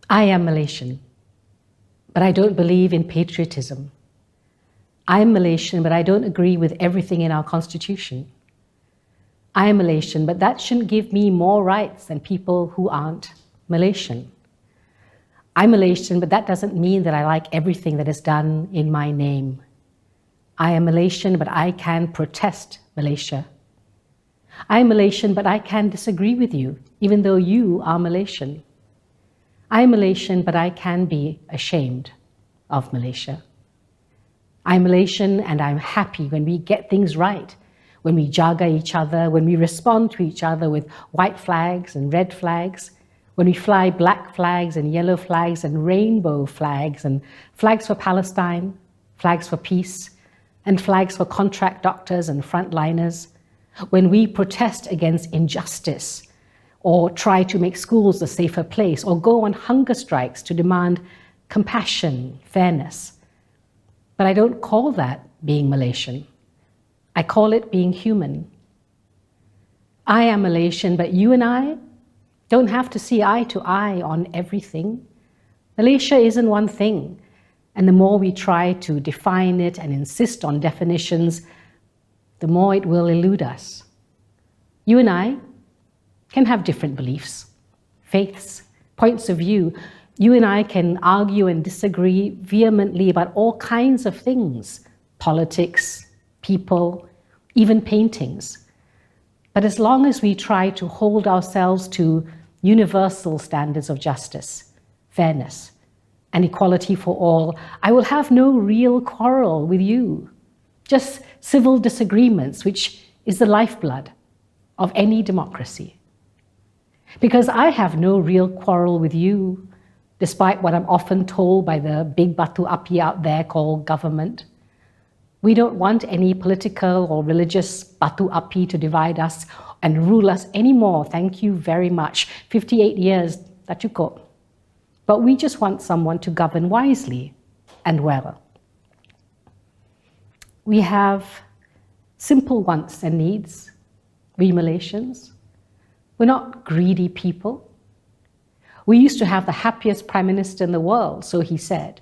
I am Malaysian, but I don't believe in patriotism. I am Malaysian, but I don't agree with everything in our constitution. I am Malaysian, but that shouldn't give me more rights than people who aren't Malaysian. I'm Malaysian, but that doesn't mean that I like everything that is done in my name. I am Malaysian, but I can protest Malaysia. I am Malaysian, but I can disagree with you, even though you are Malaysian. I am Malaysian, but I can be ashamed of Malaysia. I'm Malaysian, and I'm happy when we get things right, when we jaga each other, when we respond to each other with white flags and red flags, when we fly black flags and yellow flags and rainbow flags and flags for Palestine, flags for peace, and flags for contract doctors and frontliners, when we protest against injustice or try to make schools a safer place or go on hunger strikes to demand compassion, fairness. But I don't call that being Malaysian. I call it being human. I am Malaysian, but you and I don't have to see eye to eye on everything. Malaysia isn't one thing, and the more we try to define it and insist on definitions, the more it will elude us. You and I can have different beliefs, faiths, points of view. You and I can argue and disagree vehemently about all kinds of things, politics, people, even paintings. But as long as we try to hold ourselves to universal standards of justice, fairness, and equality for all, I will have no real quarrel with you, just civil disagreements, which is the lifeblood of any democracy. Because I have no real quarrel with you, despite what I'm often told by the big batu api out there called government. We don't want any political or religious batu api to divide us and rule us anymore. Thank you very much. 58 years, dah cukup. But we just want someone to govern wisely and well. We have simple wants and needs, we Malaysians. We're not greedy people. We used to have the happiest prime minister in the world, so he said,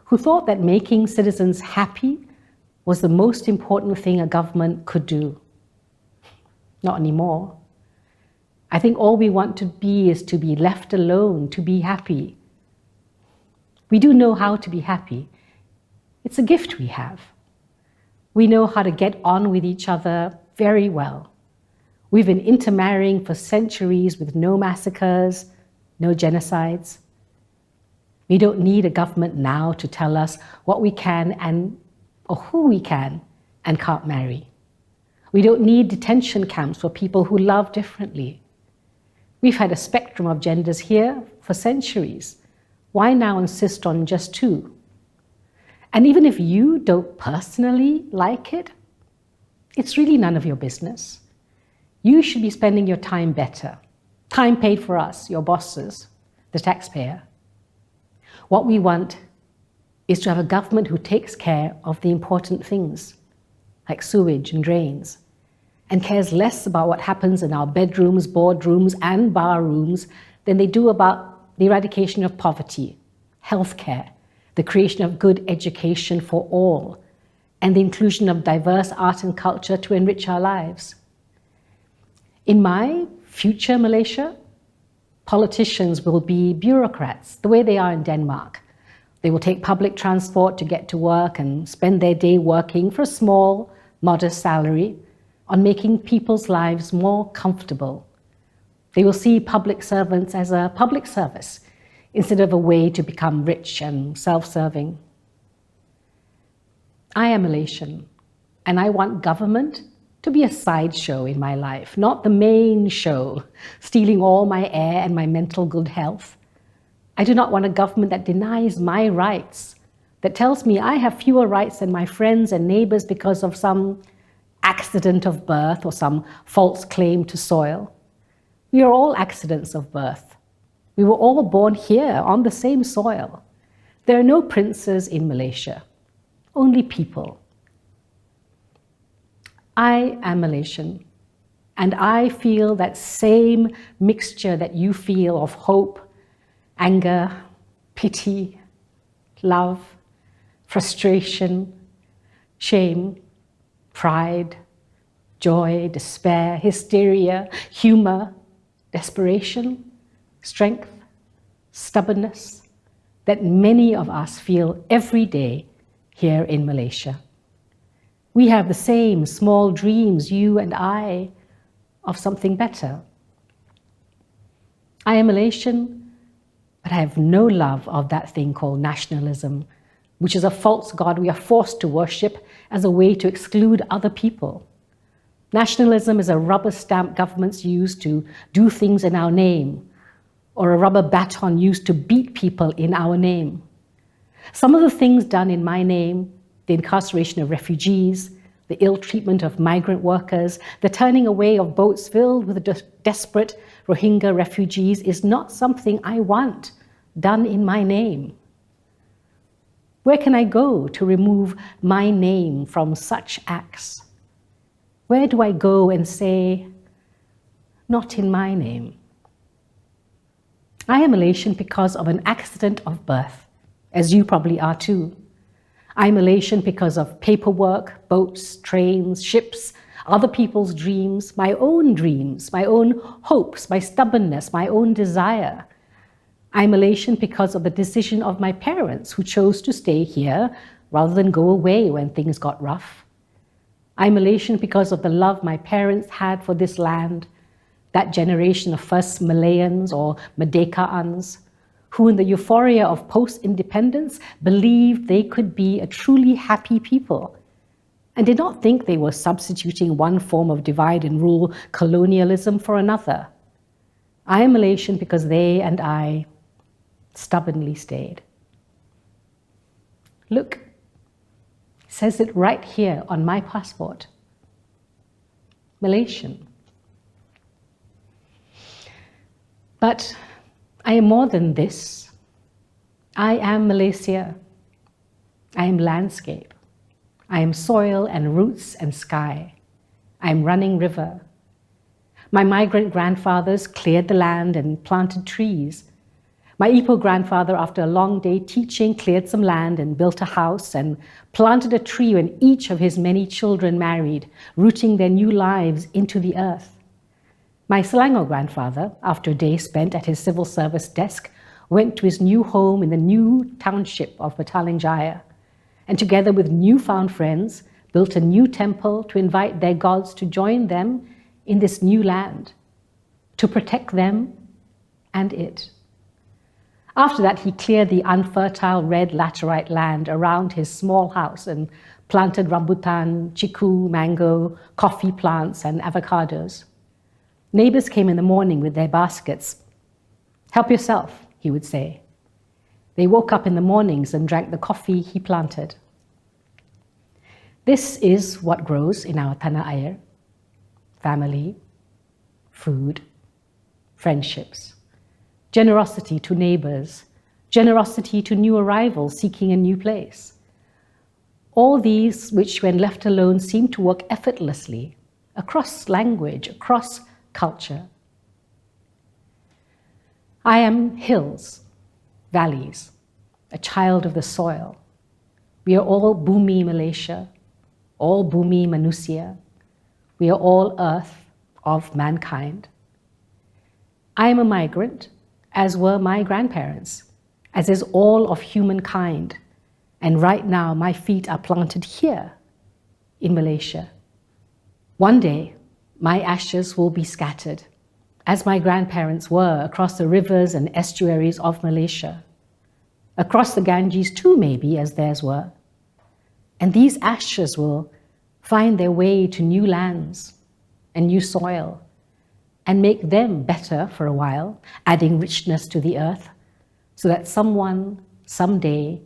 who thought that making citizens happy was the most important thing a government could do. Not anymore. I think all we want to be is to be left alone, to be happy. We do know how to be happy. It's a gift we have. We know how to get on with each other very well. We've been intermarrying for centuries with no massacres, no genocides. We don't need a government now to tell us what we can or who we can and can't marry. We don't need detention camps for people who love differently. We've had a spectrum of genders here for centuries. Why now insist on just two? And even if you don't personally like it, it's really none of your business. You should be spending your time better. Time paid for us, your bosses, the taxpayer. What we want is to have a government who takes care of the important things, like sewage and drains, and cares less about what happens in our bedrooms, boardrooms, and bar rooms than they do about the eradication of poverty, healthcare, the creation of good education for all, and the inclusion of diverse art and culture to enrich our lives. In my future Malaysia, politicians will be bureaucrats, the way they are in Denmark. They will take public transport to get to work and spend their day working for a small, modest salary on making people's lives more comfortable. They will see public servants as a public service instead of a way to become rich and self-serving. I am Malaysian, and I want government to be a sideshow in my life, not the main show, stealing all my air and my mental good health. I do not want a government that denies my rights, that tells me I have fewer rights than my friends and neighbors because of some accident of birth or some false claim to soil. We are all accidents of birth. We were all born here on the same soil. There are no princes in Malaysia, only people. I am Malaysian, and I feel that same mixture that you feel of hope, anger, pity, love, frustration, shame, pride, joy, despair, hysteria, humor, desperation, strength, stubbornness that many of us feel every day here in Malaysia. We have the same small dreams, you and I, of something better. I am Malaysian, but I have no love of that thing called nationalism, which is a false god we are forced to worship as a way to exclude other people. Nationalism is a rubber stamp governments use to do things in our name, or a rubber baton used to beat people in our name. Some of the things done in my name, the incarceration of refugees, the ill treatment of migrant workers, the turning away of boats filled with desperate Rohingya refugees, is not something I want done in my name. Where can I go to remove my name from such acts? Where do I go and say, not in my name? I am Malaysian because of an accident of birth, as you probably are too. I'm Malaysian because of paperwork, boats, trains, ships, other people's dreams, my own hopes, my stubbornness, my own desire. I'm Malaysian because of the decision of my parents who chose to stay here rather than go away when things got rough. I'm Malaysian because of the love my parents had for this land, that generation of first Malayans or Merdekaans, who in the euphoria of post-independence believed they could be a truly happy people and did not think they were substituting one form of divide and rule colonialism for another. I am Malaysian because they and I stubbornly stayed. Look, it says it right here on my passport. Malaysian. But I am more than this. I am Malaysia. I am landscape. I am soil and roots and sky. I am running river. My migrant grandfathers cleared the land and planted trees. My Ipoh grandfather, after a long day teaching, cleared some land and built a house and planted a tree when each of his many children married, rooting their new lives into the earth. My Selangor grandfather, after a day spent at his civil service desk, went to his new home in the new township of Petaling Jaya, and together with newfound friends, built a new temple to invite their gods to join them in this new land, to protect them and it. After that, he cleared the unfertile red laterite land around his small house and planted rambutan, chiku, mango, coffee plants, and avocados. Neighbors came in the morning with their baskets. Help yourself, he would say. They woke up in the mornings and drank the coffee he planted. This is what grows in our tanah air: family, food, friendships, generosity to neighbors, generosity to new arrivals seeking a new place. All these which, when left alone, seem to work effortlessly across language, across culture. I am hills, valleys, a child of the soil. We are all Bumi Malaysia, all Bumi Manusia. We are all earth of mankind. I am a migrant, as were my grandparents, as is all of humankind. And right now, my feet are planted here in Malaysia. One day, my ashes will be scattered, as my grandparents were, across the rivers and estuaries of Malaysia. Across the Ganges too, maybe, as theirs were. And these ashes will find their way to new lands and new soil and make them better for a while, adding richness to the earth, so that someone, someday,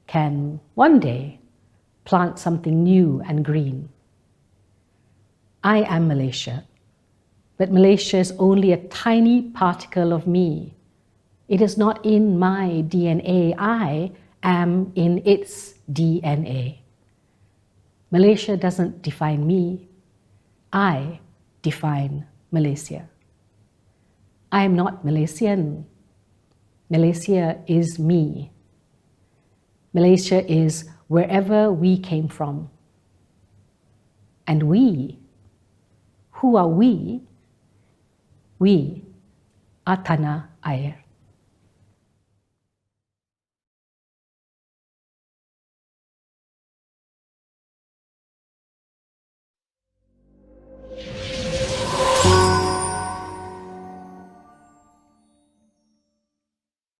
can one day plant something new and green. I am Malaysia, but Malaysia is only a tiny particle of me. It is not in my DNA. I am in its DNA. Malaysia doesn't define me. I define Malaysia. I am not Malaysian. Malaysia is me. Malaysia is wherever we came from. And we, who are we? We are tanah air.